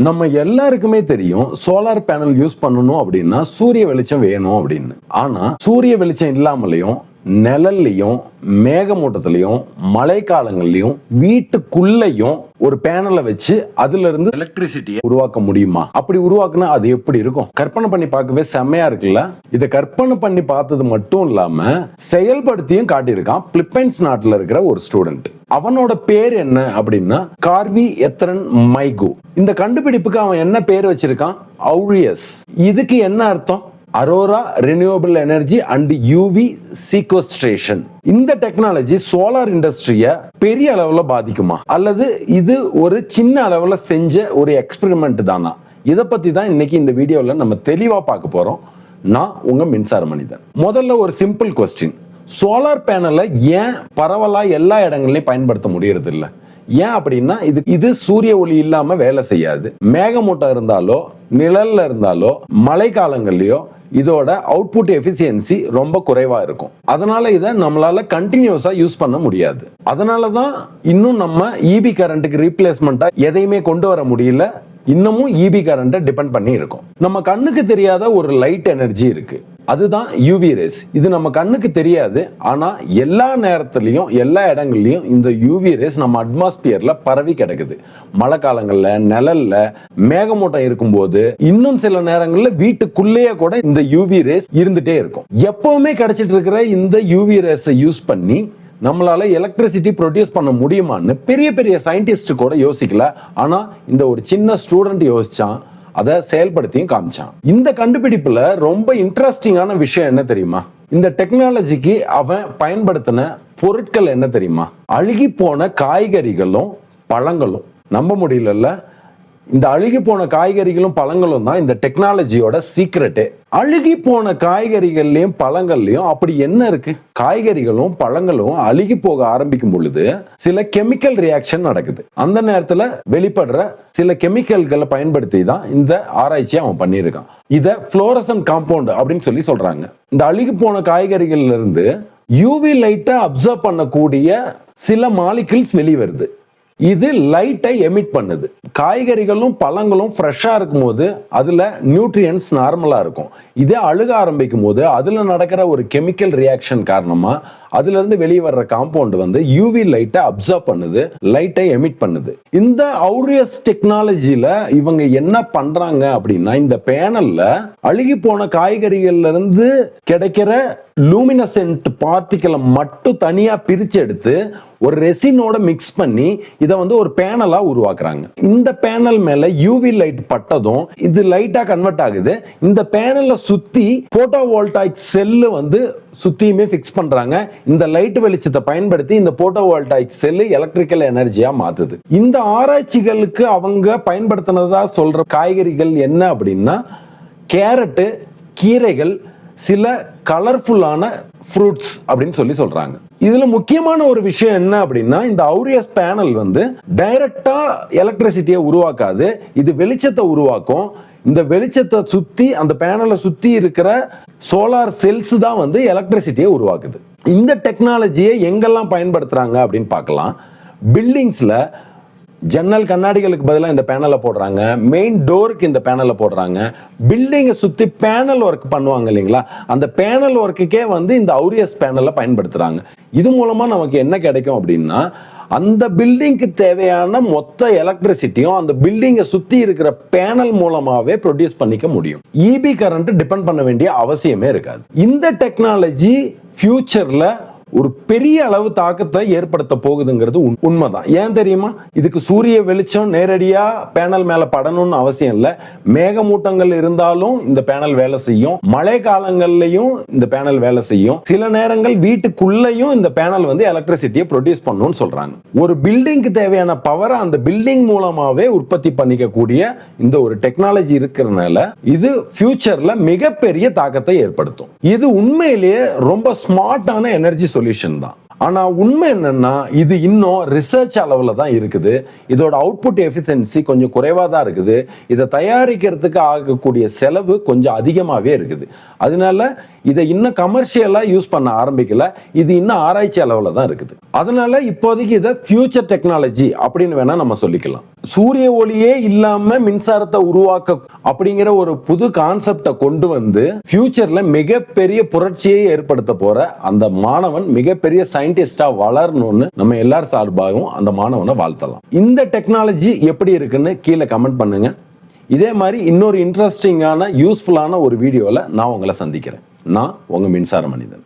நம்ம எல்லாருக்குமே தெரியும் சோலார் பேனல் யூஸ் பண்ணணும் அப்படின்னா சூரிய வெளிச்சம் வேணும் அப்படின்னு. ஆனா சூரிய வெளிச்சம் இல்லாமலையும் நிழல்லையும் மேகமூட்டத்திலையும் மழை காலங்கள்லயும் வீட்டுக்குள்ளேயும் ஒரு பேனலை வச்சு அதுல இருந்து எலக்ட்ரிசிட்டியை உருவாக்க முடியுமா? அப்படி உருவாக்குனா அது எப்படி இருக்கும்? கற்பனை பண்ணி பார்க்கவே செம்மையா இருக்குல்ல. இதை கற்பனை பண்ணி பார்த்தது மட்டும் இல்லாம செயல்படுத்தியும் காட்டியிருக்கான் பிலிப்பைன்ஸ் நாட்டுல இருக்கிற ஒரு ஸ்டூடெண்ட். அவனோட பேர் என்ன அப்படின்னா கார்வி எத்ரன் மைகு. இந்த கண்டுபிடிப்புக்கு அவன் என்ன பேர் வச்சிருக்கான்? அவுரியஸ். இதுக்கு என்ன அர்த்தம்? Arora renewable energy and UV sequestration. இந்த டெக்னாலஜி சோலார் இண்டஸ்ட்ரியை பெரிய அளவுல பாதிக்குமா, அல்லது இது ஒரு சின்ன அளவுல செஞ்ச ஒரு எக்ஸ்பெரிமெண்ட் தானா? இதை பத்தி தான் இன்னைக்கு இந்த வீடியோல நம்ம தெளிவா பார்க்க போறோம். நான் உங்க மின்சார மனிதன். முதல்ல ஒரு சிம்பிள் கொஸ்டின். சோலார் பேனலை ஏன் பரவலா எல்லா இடங்கள்லயும் பயன்படுத்த முடியறது இல்லை? ஏன் அப்படின்னா இது சூரிய ஒளி இல்லாம வேலை செய்யாது. மேகமூட்டம் இருந்தாலோ நிழல்ல இருந்தாலோ மழை காலங்கள்லயோ இதோட அவுட்புட் எஃபிஷியன்சி ரொம்ப குறைவா இருக்கும். அதனால இதை நம்மளால கண்டினியூஸா யூஸ் பண்ண முடியாது. அதனாலதான் இன்னும் நம்ம இபி கரண்ட்டுக்கு ரீப்ளேஸ்மெண்டா எதையுமே கொண்டு வர முடியல. இன்னமும் இபி கரண்ட்டை டிபெண்ட் பண்ணி இருக்கும். நம்ம கண்ணுக்கு தெரியாத ஒரு லைட் எனர்ஜி இருக்கு, அதுதான் யூவி ரேஸ். இது நம்ம கண்ணுக்கு தெரியாது, ஆனா எல்லா நேரத்திலையும் எல்லா இடங்கள்லயும் இந்த யூவி ரேஸ் நம்ம அட்மாஸ்பியர்ல பரவி கிடக்குது. மழை காலங்கள்ல நிழல்ல மேகமூட்டம் இருக்கும்போது இன்னும் சில நேரங்கள்ல வீட்டுக்குள்ளேயே கூட இந்த யூவி ரேஸ் இருந்துட்டே இருக்கும். எப்பவுமே கிடைச்சிட்டு இருக்கிற இந்த யூவி ரேஸை யூஸ் பண்ணி நம்மளால எலக்ட்ரிசிட்டி ப்ரொடியூஸ் பண்ண முடியுமான்னு பெரிய பெரிய சயின்டிஸ்ட் கூட யோசிக்கல. ஆனா இந்த ஒரு சின்ன ஸ்டூடெண்ட் யோசிச்சான், அதை செயல்படுத்தியும் காமிச்சான். இந்த கண்டுபிடிப்புல ரொம்ப இன்ட்ரெஸ்டிங்கான விஷயம் என்ன தெரியுமா? இந்த டெக்னாலஜிக்கு அவன் பயன்படுத்தின பொருட்கள் என்ன தெரியுமா? அழுகி போன காய்கறிகளும் பழங்களும். நம்ப முடியல. இந்த அழுகி போன காய்கறிகளும் பழங்களும் தான் இந்த டெக்னாலஜியோட சீக்ரெட்டே. அழுகி போன காய்கறிகள்லயும் பழங்கள்லயும் அப்படி என்ன இருக்கு? காய்கறிகளும் பழங்களும் அழுகி போக ஆரம்பிக்கும் பொழுது சில கெமிக்கல் ரியாக்ஷன் நடக்குது. அந்த நேரத்துல வெளிப்படுற சில கெமிக்கல்களை பயன்படுத்தி தான் இந்த ஆராய்ச்சியை அவன் பண்ணியிருக்கான். இத புளோரசன்ட் காம்பவுண்ட் அப்படின்னு சொல்லி சொல்றாங்க. இந்த அழுகி போன காய்கறிகள்ல இருந்து யூவி லைட்டை அப்சர்வ் பண்ணக்கூடிய சில மாலிகுல்ஸ் வெளிவருது. இது லைட்டை எமிட் பண்ணுது. காய்கறிகளும் பழங்களும் ஃப்ரெஷ்ஷா இருக்கும் போது அதுல நியூட்ரியன்ஸ் நார்மலா இருக்கும். இதே அழுக ஆரம்பிக்கும் போது அதுல நடக்கிற ஒரு கெமிக்கல் ரியாக்ஷன் காரணமா அதுல இருந்து வெளியே வர்ற காம்பவுண்ட் வந்து யூவி லைட்டை அப்சர்வ் பண்ணுது, லைட்டை எமிட் பண்ணுது. இந்த அவுரியஸ் டெக்னாலஜில இவங்க என்ன பண்றாங்க அப்படின்னா, இந்த பேனல்ல அழுகி போன காய்கறிகள்ல இருந்து கிடைக்கிற லூமினசென்ட் பார்ட்டிகளை மட்டும் தனியா பிரிச்சு எடுத்து ஒரு ரெசினோட மிக்ஸ் பண்ணி இதை வந்து ஒரு பேனலா உருவாக்குறாங்க. இந்த பேனல் மேல யூவி லைட் பட்டதும் இது லைட்டா கன்வெர்ட் ஆகுது. இந்த பேனல்ல சுத்தி போட்டோவோல்டாயிக் செல்லு வந்து சுத்தியுமே பிக்ஸ் பண்றாங்க. இந்த லைட் வெளிச்சத்தை பயன்படுத்தி இந்த போட்டோவோல்டாயிக் செல்லு எலக்ட்ரிக்கல் எனர்ஜியா மாத்துது. இந்த ஆராய்ச்சிகளுக்கு அவங்க பயன்படுத்தினதா சொல்ற காய்கறிகள் என்ன அப்படின்னா, கேரட்டு, கீரைகள், சில கலர்ஃபுல்லான ஃப்ரூட்ஸ் அப்படின்னு சொல்றாங்க. இதுல முக்கியமான ஒரு விஷயம் என்ன அப்படின்னா, இந்த அவுரியஸ் பேனல் வந்து டைரக்டா எலக்ட்ரிசிட்டியை உருவாக்காது, இது வெளிச்சத்தை உருவாக்கும். இந்த வெளிச்சத்தை சுத்தி அந்த பேனலை சுத்தி இருக்கிற சோலார் செல்ஸ் தான் வந்து எலக்ட்ரிசிட்டியை உருவாக்குது. இந்த டெக்னாலஜியை எங்கெல்லாம் பயன்படுத்துறாங்க அப்படின்னு பார்க்கலாம். பில்டிங்ஸ்ல ஜன்னல் கண்ணாடிகளுக்கு பதிலாக இந்த பேனலை போடுறாங்க. மெயின் டோருக்கு இந்த பேனலை போடுறாங்க. பில்டிங்கை சுற்றி பேனல் ஒர்க் பண்ணுவாங்க இல்லைங்களா, அந்த பேனல் ஒர்க்குக்கே வந்து இந்த அவுரியஸ் பேனலை பயன்படுத்துறாங்க. இது மூலமா நமக்கு என்ன கிடைக்கும் அப்படின்னா, அந்த பில்டிங்க்கு தேவையான மொத்த எலக்ட்ரிசிட்டியும் அந்த பில்டிங்கை சுத்தி இருக்கிற பேனல் மூலமாவே ப்ரொடியூஸ் பண்ணிக்க முடியும். இபி கரண்ட் டிபெண்ட் பண்ண வேண்டிய அவசியமே இருக்காது. இந்த டெக்னாலஜி ஃபியூச்சர்ல ஒரு பெரிய அளவு தாக்கத்தை ஏற்படுத்த போகுதுங்கிறது உண்மைதான். ஏன் தெரியுமா? இதுக்கு சூரிய வெளிச்சம் நேரடியா பேனல் மேல படணும்னு அவசியம் இல்லை. மேகமூட்டங்கள் இருந்தாலும் இந்த பேனல் வேலை செய்யும். மழை காலங்கள்லயும் இந்த பேனல் வேலை செய்யும். சில நேரங்கள் வீட்டுக்குள்ளேயும் இந்த பேனல் வந்து எலக்ட்ரிசிட்டியை ப்ரொடியூஸ் பண்ணணும்னு சொல்றாங்க. ஒரு பில்டிங்க்கு தேவையான பவரை அந்த பில்டிங் மூலமாவே உற்பத்தி பண்ணிக்க கூடிய இந்த ஒரு டெக்னாலஜி இருக்கிறதுனால இது ஃபியூச்சர்ல மிகப்பெரிய தாக்கத்தை ஏற்படுத்தும். இது உண்மையிலேயே ரொம்ப ஸ்மார்ட்டான எனர்ஜி சொல்யூஷன் தான். ஆனா உண்மை என்னன்னா, இது இன்னும் ரிசர்ச் அளவுல தான் இருக்குது. இதோட அவுட்புட் எஃபிஷியன்சி கொஞ்சம் குறைவா தான் இருக்குது. இதை தயாரிக்கிறதுக்கு ஆகக்கூடிய செலவு கொஞ்சம் அதிகமாவே இருக்குது. அதனால இதை இன்னும் கமர்ஷியலா யூஸ் பண்ண ஆரம்பிக்கல. இது இன்னும் ஆராய்ச்சி அளவுல தான் இருக்குது. அதனால இப்போதைக்கு இதை ஃபியூச்சர் டெக்னாலஜி அப்படின்னு வேணா நம்ம சொல்லிக்கலாம். சூரிய ஒளியே இல்லாம மின்சாரத்தை உருவாக்க அப்படிங்கிற ஒரு புது கான்செப்டை கொண்டு வந்து ஃபியூச்சர்ல மிகப்பெரிய புரட்சியை ஏற்படுத்த போற அந்த மாணவன் மிகப்பெரிய சயின்டிஸ்டா வளரணும்னு நம்ம எல்லார் சார்பாகவும் அந்த மாணவனை வாழ்த்தலாம். இந்த டெக்னாலஜி எப்படி இருக்குன்னு கீழே கமெண்ட் பண்ணுங்க. இதே மாதிரி இன்னொரு இன்ட்ரெஸ்டிங்கான யூஸ்ஃபுல்லான ஒரு வீடியோல நான் உங்களை சந்திக்கிறேன். நான் உங்க மின்சார மனிதன்.